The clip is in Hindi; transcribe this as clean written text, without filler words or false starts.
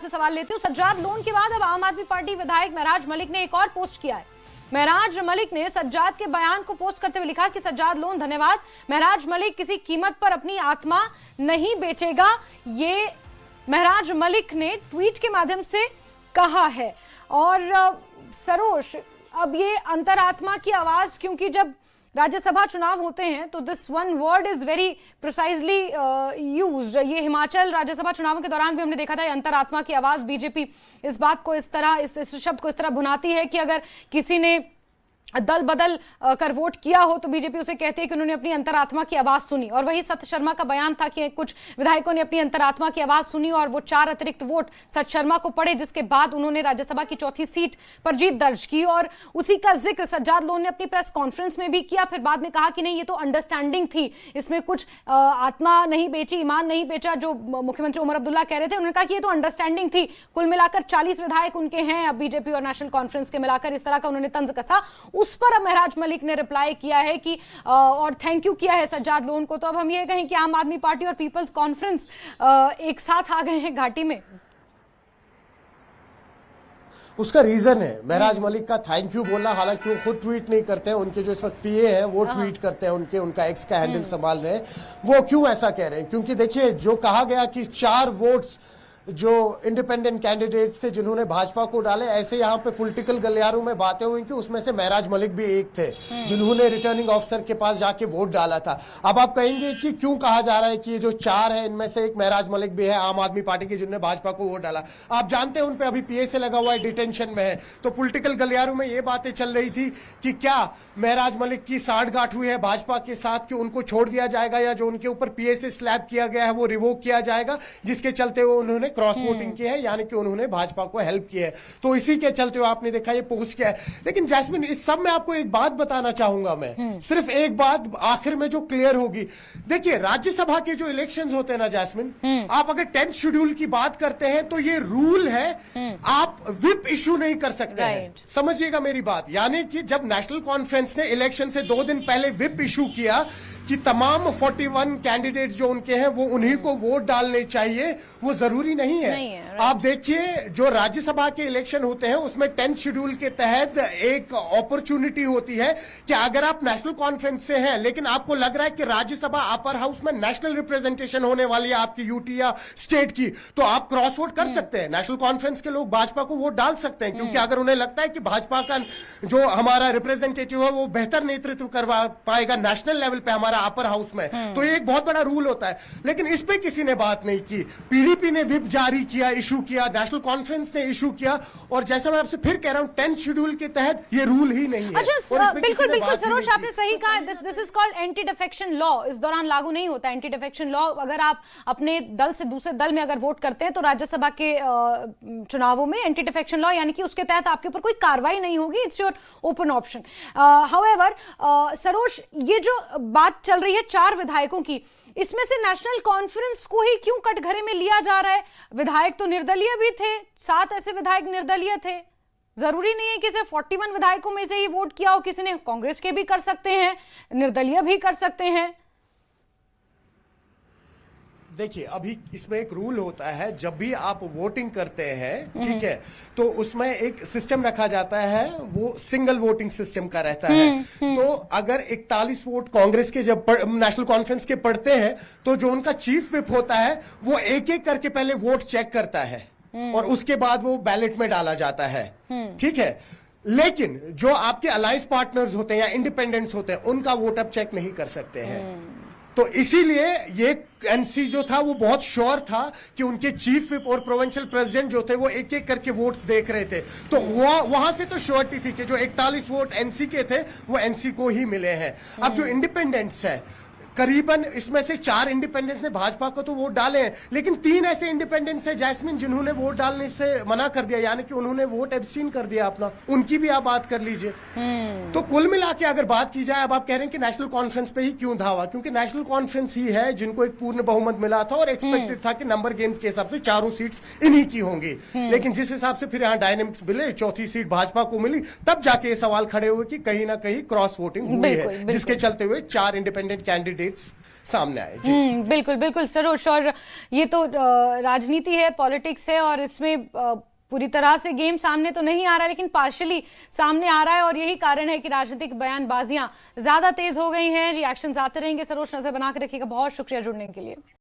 से सवाल लेती हूँ। सज्जाद लोन के बाद अब आम आदमी पार्टी विधायक महराज मलिक ने एक और पोस्ट किया है। महराज मलिक ने सज्जाद के बयान को पोस्ट करते हुए लिखा कि सज्जाद लोन धन्यवाद, महराज मलिक किसी कीमत पर अपनी आत्मा नहीं बेचेगा। ये महराज मलिक ने ट्वीट के माध्यम से कहा है। और सरोज, अब ये अंतरात्मा की आवाज, क्योंकि जब राज्यसभा चुनाव होते हैं तो this one word is very precisely used. ये हिमाचल राज्यसभा चुनावों के दौरान भी हमने देखा था, अंतरात्मा की आवाज। बीजेपी इस बात को इस तरह, इस शब्द को इस तरह भुनाती है कि अगर किसी ने दल बदल कर वोट किया हो तो बीजेपी उसे कहती है कि उन्होंने अपनी अंतरात्मा की आवाज सुनी। और वही सत्य शर्मा का बयान था कि कुछ विधायकों ने अपनी अंतरात्मा की आवाज सुनी और वो 4 अतिरिक्त वोट सत्य शर्मा को पड़े, जिसके बाद उन्होंने राज्यसभा की चौथी सीट पर जीत दर्ज की। और उसी का जिक्र सज्जाद लोन ने अपनी प्रेस कॉन्फ्रेंस में भी किया। फिर बाद में कहा कि नहीं, ये तो अंडरस्टैंडिंग थी, इसमें कुछ आत्मा नहीं बेची, ईमान नहीं बेचा, जो मुख्यमंत्री उमर अब्दुल्ला कह रहे थे। उन्होंने कहा कि ये तो अंडरस्टैंडिंग थी। कुल मिलाकर 40 विधायक उनके हैं अब बीजेपी और नेशनल कॉन्फ्रेंस के मिलाकर, इस तरह का उन्होंने तंज कसा। उस पर अब महराज मलिक ने रिप्लाई किया है कि और थैंक यू किया है सज्जाद लोन को। तो अब हम ये कहें कि आम आदमी पार्टी और पीपल्स कॉन्फ्रेंस एक साथ आ गए हैं घाटी में। उसका रीजन है महराज मलिक का थैंक यू बोलना। हालांकि वो खुद ट्वीट नहीं करते हैं, उनके जो इस वक्त पीए हैं वो ट्वीट करते हैं, उनका एक्स का हैंडल संभाल रहे हैं। वो क्यों ऐसा कह रहे हैं? क्योंकि देखिए, जो कहा गया कि 4 वोट्स जो इंडिपेंडेंट कैंडिडेट्स थे जिन्होंने भाजपा को डाले, ऐसे यहाँ पे पॉलिटिकल गलियारों में बातें हुई कि उसमें से महराज मलिक भी एक थे जिन्होंने रिटर्निंग ऑफिसर के पास जाके वोट डाला था। अब आप कहेंगे कि क्यों कहा जा रहा है कि ये जो 4 है इनमें से एक महराज मलिक भी है आम आदमी पार्टी के जिन्होंने भाजपा को वोट डाला। आप जानते हैं उन पे अभी पीए से लगा हुआ है, डिटेंशन में है। तो पॉलिटिकल गलियारों में ये बातें चल रही थी कि क्या महराज मलिक की सांठगांठ हुई है भाजपा के साथ कि उनको छोड़ दिया जाएगा, या जो उनके ऊपर पीए से स्लैब किया गया है वो रिवोक किया जाएगा, जिसके चलते हुए उन्होंने क्रॉस वोटिंग की है, यानी कि उन्होंने भाजपा को हेल्प की है। तो इसी के चलते हुए आपने देखा ये पोस्ट किया है। लेकिन जैस्मिन, इस सब में आपको एक बात बताना चाहूंगा मैं, सिर्फ एक बात आखिर में जो क्लियर होगी। देखिए, राज्यसभा के जो इलेक्शंस होते हैं ना जैस्मिन, आप अगर 10th शेड्यूल की बात करते हैं तो ये रूल है, आप व्हिप इशू नहीं कर सकते हैं। समझिएगा मेरी बात। यानी कि जब नेशनल कॉन्फ्रेंस ने इलेक्शन से 2 दिन पहले व्हिप इशू किया कि तमाम 41 कैंडिडेट्स जो उनके हैं वो उन्हीं को वोट डालने चाहिए, वो जरूरी नहीं है। आप देखिए, जो राज्यसभा के इलेक्शन होते हैं उसमें 10th शेड्यूल के तहत एक अपॉर्चुनिटी होती है कि अगर आप नेशनल कॉन्फ्रेंस से हैं लेकिन आपको लग रहा है कि राज्यसभा अपर हाउस में नेशनल रिप्रेजेंटेशन होने वाली है आपकी यूटी या स्टेट की, तो आप क्रॉस वोट कर सकते हैं। नेशनल कॉन्फ्रेंस के लोग भाजपा को वोट डाल सकते हैं, क्योंकि अगर उन्हें लगता है कि भाजपा का जो हमारा रिप्रेजेंटेटिव है वो बेहतर नेतृत्व करवा पाएगा नेशनल लेवल पे हमारा अपर हाउस में, तो ये एक बहुत बड़ा रूल होता है। लेकिन इस पे किसी ने बात नहीं की। पीडीपी ने व्हिप जारी किया, इशू किया, नेशनल कॉन्फ्रेंस ने इशू किया, और जैसा मैं आपसे फिर कह रहा हूं, 10th शेड्यूल के तहत ये रूल ही नहीं है। अच्छा, बिल्कुल बिल्कुल सरोज, आपने सही कहा। This is called anti defection law. इस दौरान लागू नहीं होता एंटी डिफेक्शन लॉ। अगर आप अपने दल से दूसरे दल में अगर वोट करते हैं तो राज्यसभा के चुनावों में एंटी डिफेक्शन लॉ, यानी कि उसके तहत आपके ऊपर कोई कार्रवाई नहीं होगी। It's your open option. However Saroj, ये जो बात चल रही है 4 विधायकों की, इसमें से नेशनल कॉन्फ्रेंस को ही क्यों कटघरे में लिया जा रहा है? विधायक तो निर्दलीय भी थे, 7 ऐसे विधायक निर्दलीय थे। जरूरी नहीं है कि सिर्फ 41 विधायकों में से ही वोट किया हो, किसी ने कांग्रेस के भी कर सकते हैं, निर्दलीय भी कर सकते हैं। देखिए, अभी इसमें एक रूल होता है, जब भी आप वोटिंग करते हैं, ठीक है, तो उसमें एक सिस्टम रखा जाता है, वो सिंगल वोटिंग सिस्टम का रहता है। तो अगर 41 वोट कांग्रेस के जब नेशनल कॉन्फ्रेंस के पड़ते हैं, तो जो उनका चीफ व्हिप होता है वो एक एक करके पहले वोट चेक करता है और उसके बाद वो बैलेट में डाला जाता है, ठीक है। लेकिन जो आपके अलायंस पार्टनर्स होते हैं या इंडिपेंडेंट्स होते हैं, उनका वोट अब चेक नहीं कर सकते हैं। तो इसीलिए ये एनसी जो था वो बहुत श्योर था कि उनके चीफ व्हिप और प्रोविंशियल प्रेसिडेंट जो थे वो एक एक करके वोट्स देख रहे थे। तो वहां से तो श्योरिटी थी कि जो 41 वोट एनसी के थे वो एनसी को ही मिले हैं। अब जो इंडिपेंडेंट्स है, करीबन इसमें से 4 इंडिपेंडेंट्स ने भाजपा को तो वोट डाले हैं, लेकिन 3 ऐसे इंडिपेंडेंट्स हैं जैस्मिन जिन्होंने वोट डालने से मना कर दिया, यानी कि उन्होंने वोट एब्स्टीन कर दिया अपना। उनकी भी आप बात कर लीजिए। तो कुल मिला के अगर बात की जाए, अब आप कह रहे हैं कि नेशनल कॉन्फ्रेंस पे ही क्यों धावा, क्योंकि नेशनल कॉन्फ्रेंस ही है जिनको एक पूर्ण बहुमत मिला था और एक्सपेक्टेड था कि नंबर गेम्स के हिसाब से 4 सीट्स इन्हीं की होंगी। लेकिन जिस हिसाब से फिर यहाँ डायनेमिक्स मिले, 4थी सीट भाजपा को मिली, तब जाके ये सवाल खड़े हुए कि कहीं ना कहीं क्रॉस वोटिंग हुई है, जिसके चलते हुए 4 इंडिपेंडेंट कैंडिडेट्स सामने आए। जी बिल्कुल बिल्कुल सरोज, और ये तो राजनीति है, पॉलिटिक्स है, और इसमें पूरी तरह से गेम सामने तो नहीं आ रहा है, लेकिन पार्शली सामने आ रहा है, और यही कारण है कि राजनीतिक बयानबाजियां ज्यादा तेज हो गई हैं। रिएक्शंस आते रहेंगे। सरोज, नजर बना के रखिएगा। बहुत शुक्रिया जुड़ने के लिए।